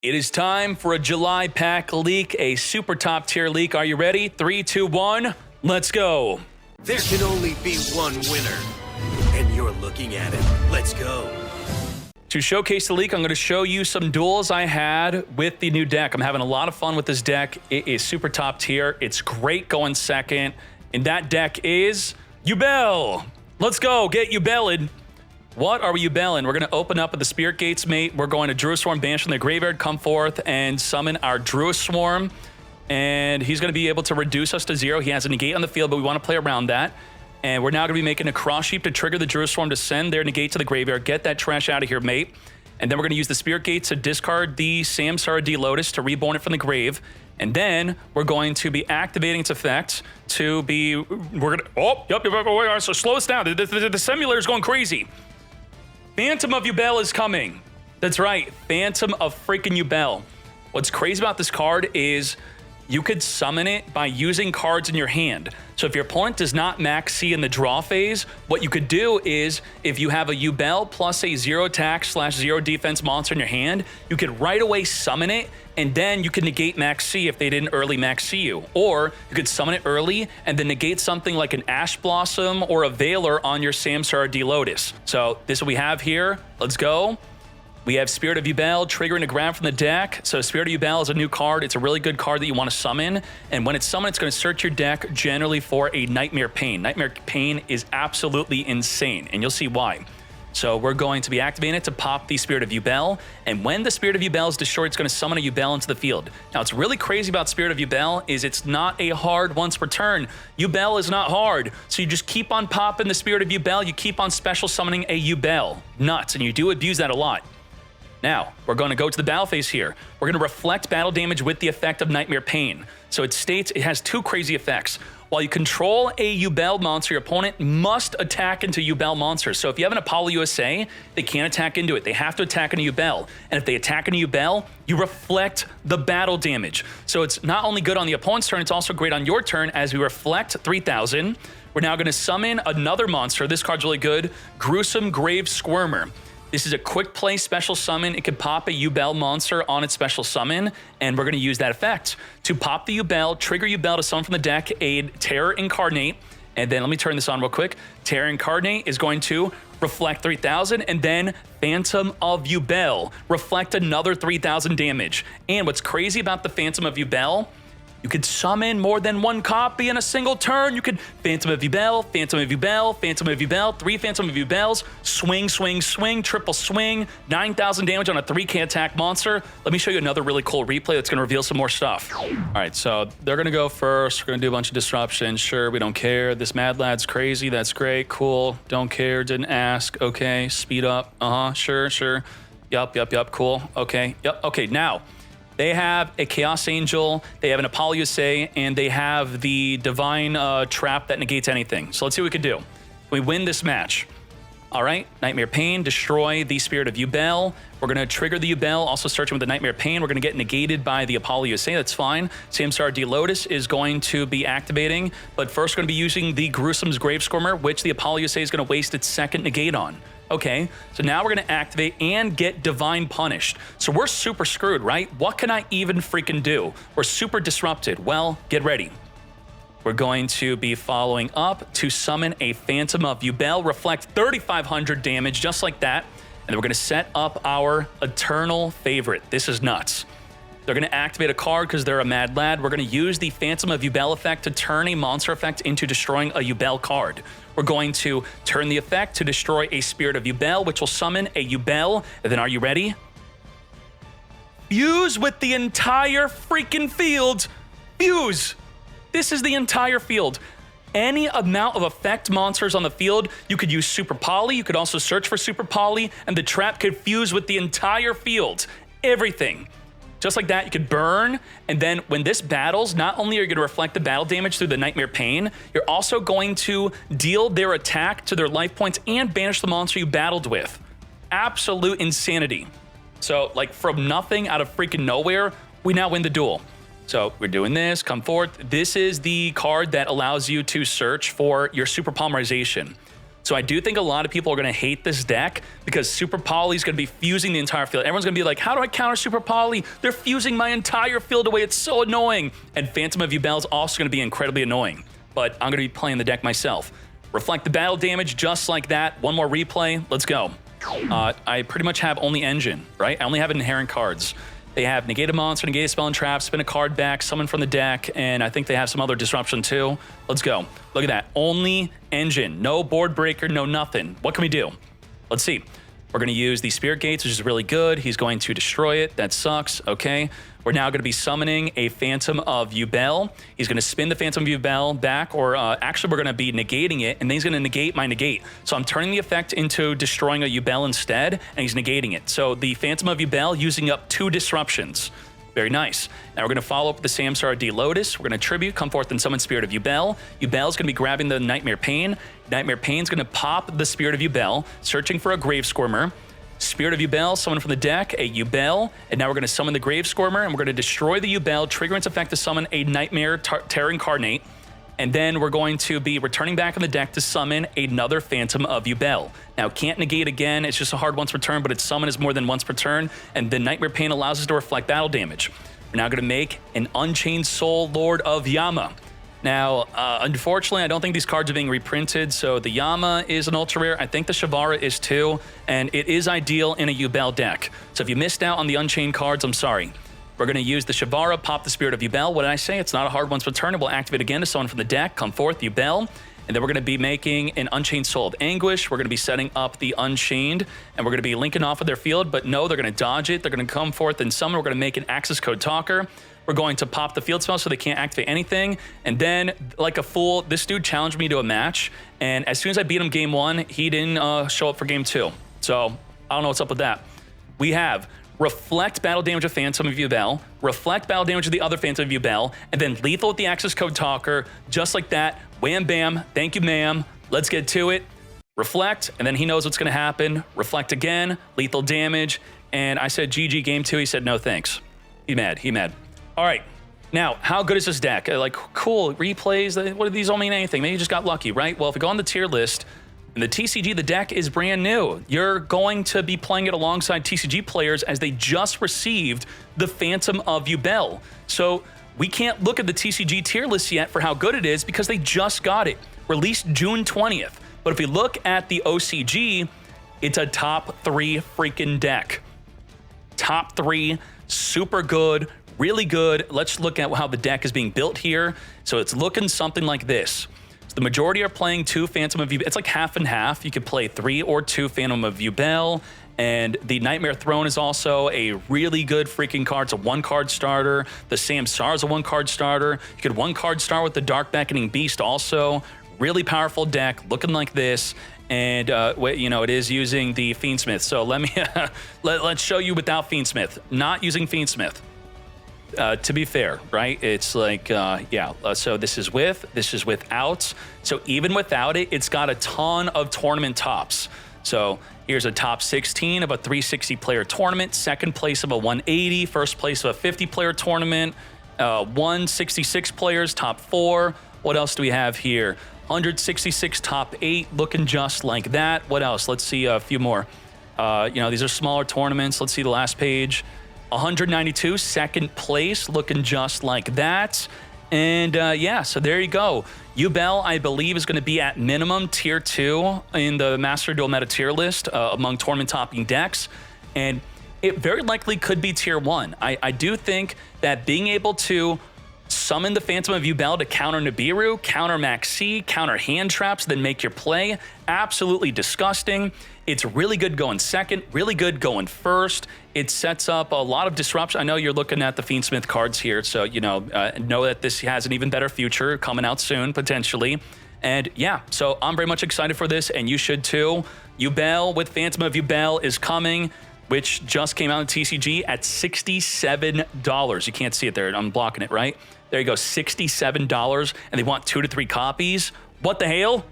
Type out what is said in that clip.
It is time for a July pack leak, a super top tier leak. Are you ready? 3, 2, 1, let's go. There can only be one winner, and you're looking at it. Let's go. To showcase the leak, I'm going to show you some duels I had with the new deck. I'm having a lot of fun with this deck. It is super top tier. It's great going second. And that deck is Yubel. Let's go. Get Yubeled. What are we Yubelin? We're going to open up with the Spirit Gates, mate. We're going to Druid Swarm, banish from the graveyard, come forth, and summon our Druid Swarm. And he's going to be able to reduce us to 0. He has a negate on the field, but we want to play around that. And we're now going to be making a Cross Sheep to trigger the Druid Swarm to send their negate to the graveyard. Get that trash out of here, mate. And then we're going to use the Spirit Gates to discard the Samsara D Lotus to reborn it from the grave. And then we're going to be activating its effect to be... We're going to... Yep. So slow us down. The simulator is going crazy. Phantom of Yubel is coming. That's right, Phantom of freaking Yubel. What's crazy about this card is you could summon it by using cards in your hand. So if your opponent does not max C in the draw phase, what you could do is if you have a Yubel plus a 0 attack / 0 defense monster in your hand, you could right away summon it, and then you can negate max C if they didn't early max C you. Or you could summon it early and then negate something like an Ash Blossom or a Veiler on your Samsara D Lotus. So this is what we have here. Let's go. We have Spirit of Yubel triggering a grab from the deck. So Spirit of Yubel is a new card. It's a really good card that you want to summon. And when it's summoned, it's going to search your deck generally for a Nightmare Pain. Nightmare Pain is absolutely insane, and you'll see why. So we're going to be activating it to pop the Spirit of Yubel. And when the Spirit of Yubel is destroyed, it's going to summon a Yubel into the field. Now, what's really crazy about Spirit of Yubel is it's not a hard once per turn. Yubel is not hard. So you just keep on popping the Spirit of Yubel. You keep on special summoning a Yubel. Nuts. And you do abuse that a lot. Now, we're going to go to the battle phase here. We're going to reflect battle damage with the effect of Nightmare Pain. So it states it has 2 crazy effects. While you control a Yubel monster, your opponent must attack into Yubel monsters. So if you have an Apollo USA, they can't attack into it. They have to attack into Yubel. And if they attack into Yubel, you reflect the battle damage. So it's not only good on the opponent's turn, it's also great on your turn as we reflect 3,000. We're now going to summon another monster. This card's really good. Gruesome Grave Squirmer. This is a quick play special summon. It can pop a Yubel monster on its special summon, and we're going to use that effect to pop the Yubel, trigger Yubel to summon from the deck a Terror Incarnate, and then let me turn this on real quick. Terror Incarnate is going to reflect 3,000, and then Phantom of Yubel, reflect another 3,000 damage. And what's crazy about the Phantom of Yubel, you could summon more than 1 copy in a single turn. You could Phantom of Yubel, Phantom of Yubel, Phantom of Yubel, 3 Phantom of Yubels, swing, swing, swing, triple swing, 9,000 damage on a 3K attack monster. Let me show you another really cool replay that's going to reveal some more stuff. All right, so they're going to go first. We're going to do a bunch of disruption. Sure, we don't care. This Mad Lad's crazy. That's great. Cool. Don't care. Didn't ask. Okay. Speed up. Sure, sure. Yup. Cool. Okay. Yep. Okay, now... They have a Chaos Angel, they have an Apollo USA, and they have the Divine Trap that negates anything. So let's see what we can do. We win this match. All right, Nightmare Pain, destroy the Spirit of Yubel. We're going to trigger the Yubel, also search him with the Nightmare Pain. We're going to get negated by the Apollo USA, that's fine. Samsara D Lotus is going to be activating, but first we're going to be using the Gruesome's Grave Squirmer, which the Apollo USA is going to waste its second negate on. Okay, so now we're going to activate and get Divine Punished. So we're super screwed, right? What can I even freaking do? We're super disrupted. Well, get ready. We're going to be following up to summon a Phantom of Yubel, reflect 3,500 damage, just like that. And then we're going to set up our Eternal Favorite. This is nuts. They're going to activate a card because they're a Mad Lad. We're going to use the Phantom of Yubel effect to turn a monster effect into destroying a Yubel card. We're going to turn the effect to destroy a Spirit of Yubel, which will summon a Yubel. And then are you ready? Fuse with the entire freaking field. Fuse. This is the entire field. Any amount of effect monsters on the field, you could use Super Poly. You could also search for Super Poly, and the trap could fuse with the entire field. Everything. Just like that, you could burn, and then when this battles, not only are you going to reflect the battle damage through the Nightmare Pain, you're also going to deal their attack to their life points and banish the monster you battled with. Absolute insanity. So, like, from nothing out of freaking nowhere, we now win the duel. So we're doing this, come forth. This is the card that allows you to search for your Super Polymerization. So I do think a lot of people are going to hate this deck because Super Poly is going to be fusing the entire field. Everyone's going to be like, how do I counter Super Poly? They're fusing my entire field away. It's so annoying. And Phantom of Yubel is also going to be incredibly annoying. But I'm going to be playing the deck myself. Reflect the battle damage just like that. One more replay. Let's go. I pretty much have only Engine, right? I only have inherent cards. They have Negate a Monster, Negate a Spell and Trap, spin a card back, summon from the deck, and I think they have some other disruption too. Let's go. Look at that. Only Engine. No board breaker, no nothing. What can we do? Let's see. We're going to use the Spirit Gates, which is really good. He's going to destroy it. That sucks. Okay. We're now going to be summoning a Phantom of Yubel. He's going to spin the Phantom of Yubel back, or actually we're going to be negating it, and then he's going to negate my negate. So I'm turning the effect into destroying a Yubel instead, and he's negating it. So the Phantom of Yubel using up 2 disruptions. Very nice. Now we're going to follow up with the Samsara D Lotus. We're going to tribute, come forth and summon Spirit of Yubel. Yubel's going to be grabbing the Nightmare Pain. Nightmare Pain's going to pop the Spirit of Yubel, searching for a Grave Squirmer. Spirit of Yubel, summon from the deck, a Yubel, and now we're going to summon the Grave Squirmer, and we're going to destroy the Yubel, trigger its effect to summon a Nightmare Terror Incarnate, and then we're going to be returning back in the deck to summon another Phantom of Yubel. Now, can't negate again, it's just a hard once per turn, but its summon is more than once per turn, and the Nightmare Pain allows us to reflect battle damage. We're now going to make an Unchained Soul Lord of Yama. Now, unfortunately, I don't think these cards are being reprinted, so the Yama is an ultra rare. I think the Shavara is too, and it is ideal in a Yubel deck. So if you missed out on the Unchained cards, I'm sorry. We're going to use the Shavara, pop the Spirit of Yubel. What did I say? It's not a hard once per turn. It will activate again to summon from the deck, come forth, Yubel. And then we're going to be making an Unchained Soul of Anguish. We're going to be setting up the Unchained, and we're going to be linking off of their field, but no, they're going to dodge it. They're going to come forth and summon. We're going to make an Access Code Talker. We're going to pop the field spell so they can't activate anything. And then, like a fool, this dude challenged me to a match. And as soon as I beat him game 1, he didn't show up for game 2. So I don't know what's up with that. We have Reflect battle damage of Phantom of Yubel, Reflect battle damage of the other Phantom of Yubel, and then lethal with the Access Code Talker, just like that. Wham bam, thank you ma'am, let's get to it. Reflect, and then he knows what's gonna happen. Reflect again, lethal damage, and I said GG game 2, he said no thanks. He mad. All right, now, how good is this deck? Like, cool, replays, what do these all mean anything? Maybe you just got lucky, right? Well, if we go on the tier list, in the TCG, the deck is brand new. You're going to be playing it alongside TCG players as they just received the Phantom of Yubel. So we can't look at the TCG tier list yet for how good it is because they just got it, released June 20th. But if we look at the OCG, it's a top 3 freaking deck. Top 3, super good, really good. Let's look at how the deck is being built here. So it's looking something like this. So the majority are playing 2 Phantom of Yubel. It's like half and half. You could play 3 or 2 Phantom of Yubel. And the Nightmare Throne is also a really good freaking card. It's a 1-card starter. The Samsara is a 1-card starter. You could 1-card start with the Dark Beckoning Beast also. Really powerful deck, looking like this. And, you know, it is using the Fiendsmith. So let me, let's show you without Fiendsmith. Not using Fiendsmith. To be fair, right? It's like, yeah, so this is with, this is without. So even without it, it's got a ton of tournament tops. So here's a top 16 of a 360 player tournament, second place of a 180, first place of a 50-player tournament, 166 players, top 4. What else do we have here? 166 top 8, looking just like that. What else? Let's see a few more. You know, these are smaller tournaments. Let's see the last page. 192, second place, looking just like that. And yeah, so there you go. Yubel, I believe, is going to be at minimum tier 2 in the Master Duel meta tier list among tournament topping decks. And it very likely could be tier 1. I do think that being able to summon the Phantom of Yubel to counter Nibiru, counter Max C, counter hand traps, then make your play, absolutely disgusting. It's really good going second, really good going first. It sets up a lot of disruption. I know you're looking at the Fiendsmith cards here, so you know that this has an even better future coming out soon, potentially. And yeah, so I'm very much excited for this, and you should too. Yubel with Phantom of Yubel is coming, which just came out in TCG at $67. You can't see it there, I'm blocking it, right? There you go, $67, and they want 2 to 3 copies. What the hell?